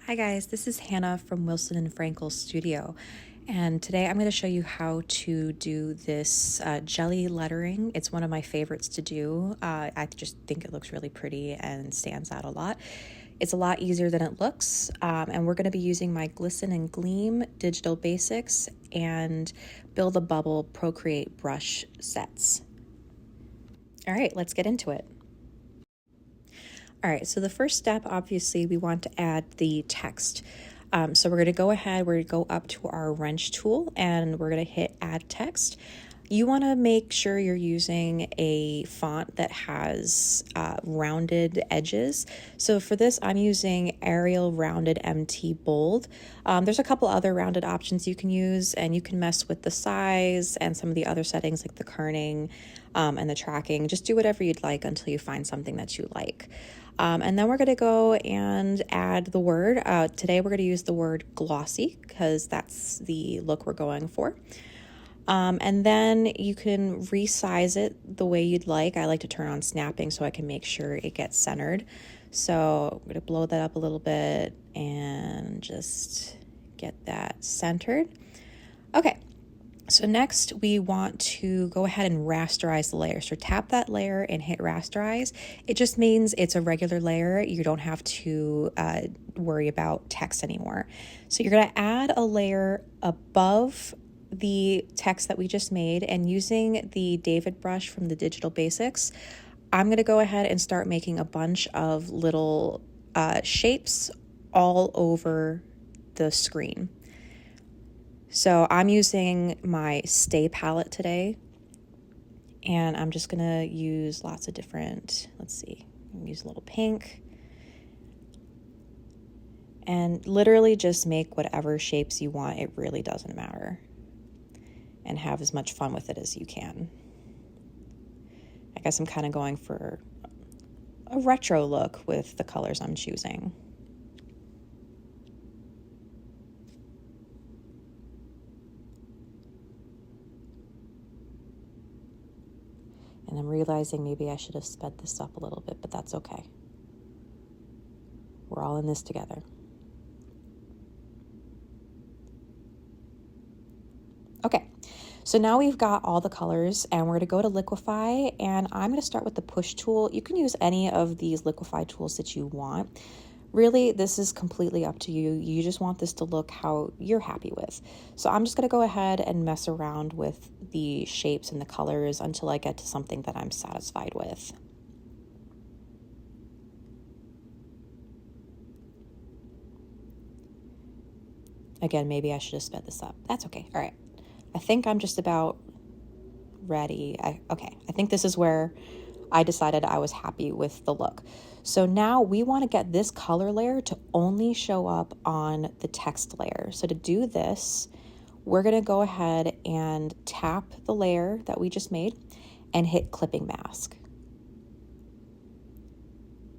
Hi guys, this is Hannah from Wilson and Frankel's studio, and today I'm going to show you how to do this jelly lettering. It's one of my favorites to do. I just think it looks really pretty and stands out a lot. It's a lot easier than it looks, and we're going to be using my Glisten and Gleam Digital Basics and Build a Bubble Procreate brush sets. All right, let's get into it. All right, so the first step, obviously, we want to add the text. So we're going to go ahead, we're going to go up to our wrench tool and we're going to hit add text. You want to make sure you're using a font that has rounded edges. So for this, I'm using Arial Rounded MT Bold. There's a couple other rounded options you can use, and you can mess with the size and some of the other settings like the kerning and the tracking. Just do whatever you'd like until you find something that you like. And then we're going to go and add the word. Today we're going to use the word glossy because that's the look we're going for. And then you can resize it the way you'd like. I like to turn on snapping so I can make sure it gets centered. So I'm going to blow that up a little bit and just get that centered. Okay. So next we want to go ahead and rasterize the layer. So tap that layer and hit rasterize. It just means it's a regular layer. You don't have to worry about text anymore. So you're going to add a layer above the text that we just made, and using the David brush from the Digital Basics, I'm going to go ahead and start making a bunch of little shapes all over the screen. So I'm using my Stay palette today, and I'm just going to use lots of different, let's see, I'm gonna use a little pink, and literally just make whatever shapes you want. It really doesn't matter. And have as much fun with it as you can. I guess I'm kind of going for a retro look with the colors I'm choosing. And I'm realizing maybe I should have sped this up a little bit, but that's okay. We're all in this together. Okay, so now we've got all the colors, and we're going to go to liquify, and I'm going to start with the push tool. You can use any of these liquify tools that you want. Really, this is completely up to you. You just want this to look how you're happy with. So I'm just going to go ahead and mess around with the shapes and the colors until I get to something that I'm satisfied with. Again, maybe I should have sped this up. That's okay. All right. I think I'm just about ready. Okay, I think this is where I decided I was happy with the look. So now we want to get this color layer to only show up on the text layer. So to do this, we're going to go ahead and tap the layer that we just made and hit clipping mask.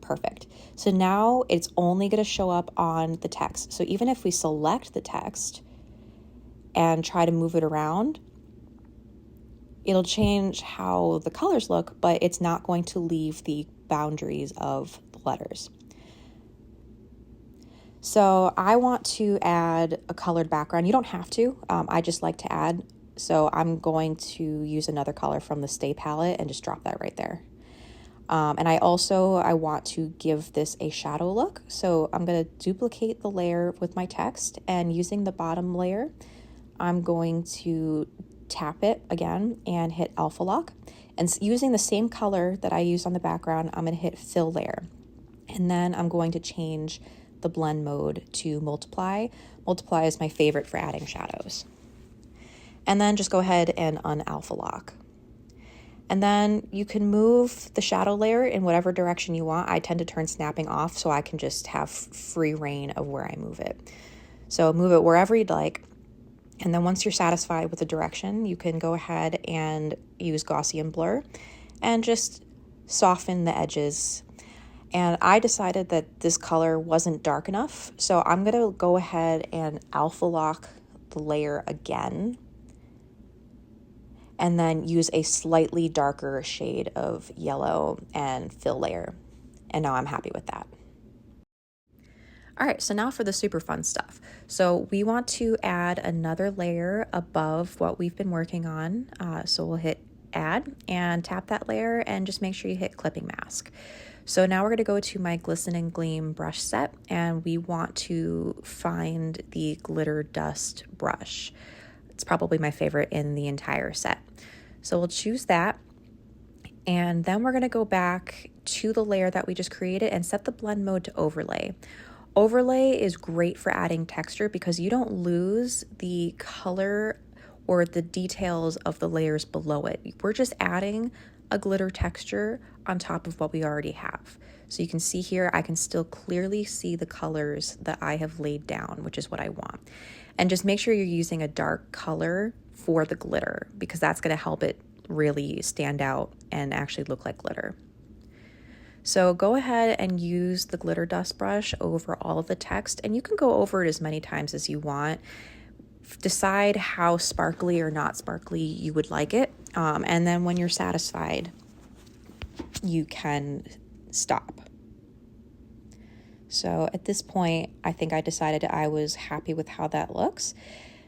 Perfect. So now it's only going to show up on the text. So even if we select the text and try to move it around, it'll change how the colors look, but it's not going to leave the boundaries of the letters. So I want to add a colored background. You don't have to. I just like to add. So I'm going to use another color from the Stay palette and just drop that right there. And I want to give this a shadow look. So I'm going to duplicate the layer with my text, and using the bottom layer, I'm going to tap it again and hit alpha lock. And using the same color that I used on the background, I'm going to hit fill layer. And then I'm going to change the blend mode to multiply. Multiply is my favorite for adding shadows. And then just go ahead and un-alpha lock. And then you can move the shadow layer in whatever direction you want. I tend to turn snapping off so I can just have free reign of where I move it. So move it wherever you'd like. And then once you're satisfied with the direction, you can go ahead and use Glossy and Blur and just soften the edges. And I decided that this color wasn't dark enough, so I'm going to go ahead and alpha lock the layer again, and then use a slightly darker shade of yellow and fill layer. And now I'm happy with that. All right, so now for the super fun stuff. So we want to add another layer above what we've been working on. So we'll hit add and tap that layer and just make sure you hit clipping mask. So now we're going to go to my Glisten and Gleam brush set, and we want to find the glitter dust brush. It's probably my favorite in the entire set. So we'll choose that, and then we're going to go back to the layer that we just created and set the blend mode to overlay. Overlay is great for adding texture because you don't lose the color or the details of the layers below it. We're just adding a glitter texture on top of what we already have. So you can see here, I can still clearly see the colors that I have laid down, which is what I want. And just make sure you're using a dark color for the glitter because that's going to help it really stand out and actually look like glitter. So go ahead and use the glitter dust brush over all of the text, and you can go over it as many times as you want. Decide how sparkly or not sparkly you would like it, and then when you're satisfied, you can stop. So at this point, I think I decided I was happy with how that looks.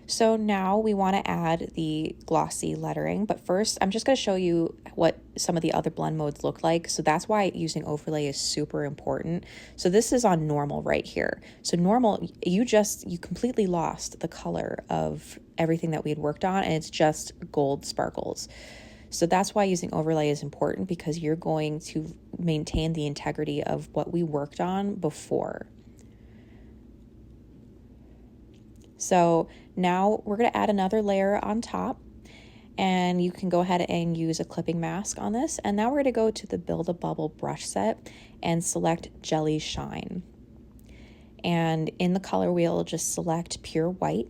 So now we want to add the glossy lettering, but first I'm just going to show you what some of the other blend modes look like. So that's why using overlay is super important. So this is on normal right here. So normal, you completely lost the color of everything that we had worked on, and it's just gold sparkles. So that's why using overlay is important, because you're going to maintain the integrity of what we worked on before. So now we're going to add another layer on top, and you can go ahead and use a clipping mask on this. And now we're going to go to the Build a Bubble brush set and select Jelly Shine. And in the color wheel, just select Pure White.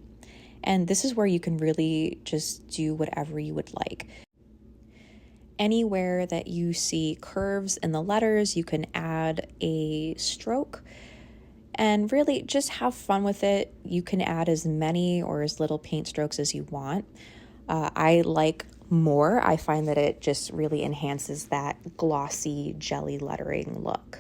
And this is where you can really just do whatever you would like. Anywhere that you see curves in the letters, you can add a stroke. And really just have fun with it. You can add as many or as little paint strokes as you want. I like more. I find that it just really enhances that glossy jelly lettering look.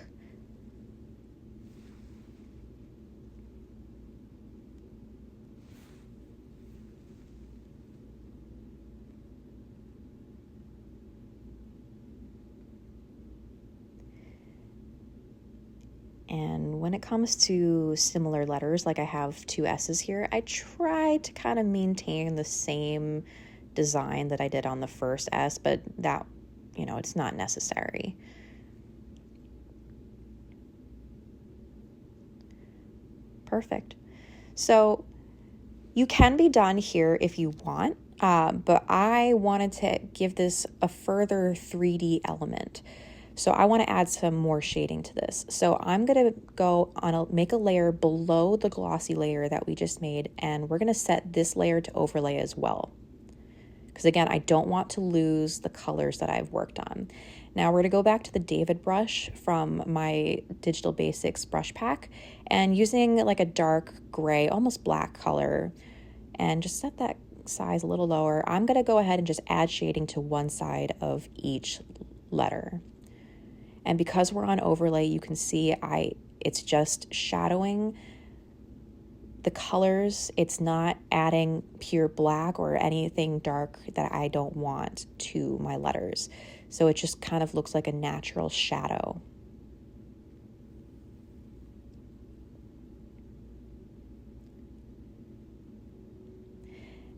And when it comes to similar letters, like I have two S's here, I try to kind of maintain the same design that I did on the first S, but that, it's not necessary. Perfect. So you can be done here if you want, but I wanted to give this a further 3D element. So I want to add some more shading to this. So I'm going to make a layer below the glossy layer that we just made, and we're going to set this layer to overlay as well. Because again, I don't want to lose the colors that I've worked on. Now we're going to go back to the David brush from my Digital Basics brush pack, and using like a dark gray, almost black color, and just set that size a little lower. I'm going to go ahead and just add shading to one side of each letter. And because we're on overlay, you can see it's just shadowing the colors. It's not adding pure black or anything dark that I don't want to my letters. So it just kind of looks like a natural shadow.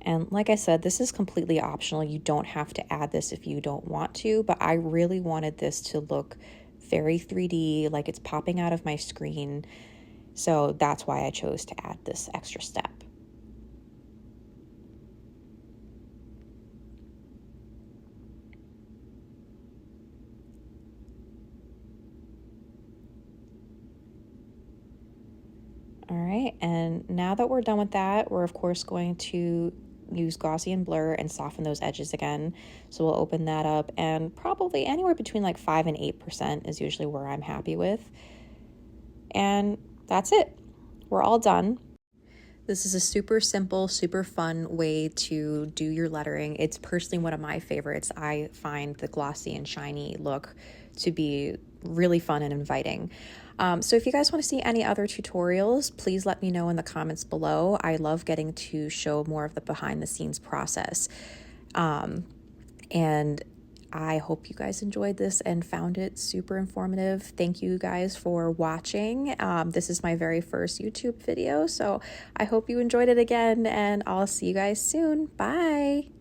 And like I said, this is completely optional. You don't have to add this if you don't want to, but I really wanted this to look very 3D, like it's popping out of my screen. So that's why I chose to add this extra step. All right, and now that we're done with that, we're of course going to use Glossy and Blur and soften those edges again. So we'll open that up, and probably anywhere between like 5 and 8% is usually where I'm happy with. And that's it. We're all done. This is a super simple, super fun way to do your lettering. It's personally one of my favorites. I find the glossy and shiny look to be really fun and inviting. So if you guys want to see any other tutorials, please let me know in the comments below. I love getting to show more of the behind the scenes process. And I hope you guys enjoyed this and found it super informative. Thank you guys for watching. This is my very first YouTube video, so I hope you enjoyed it again, and I'll see you guys soon. Bye.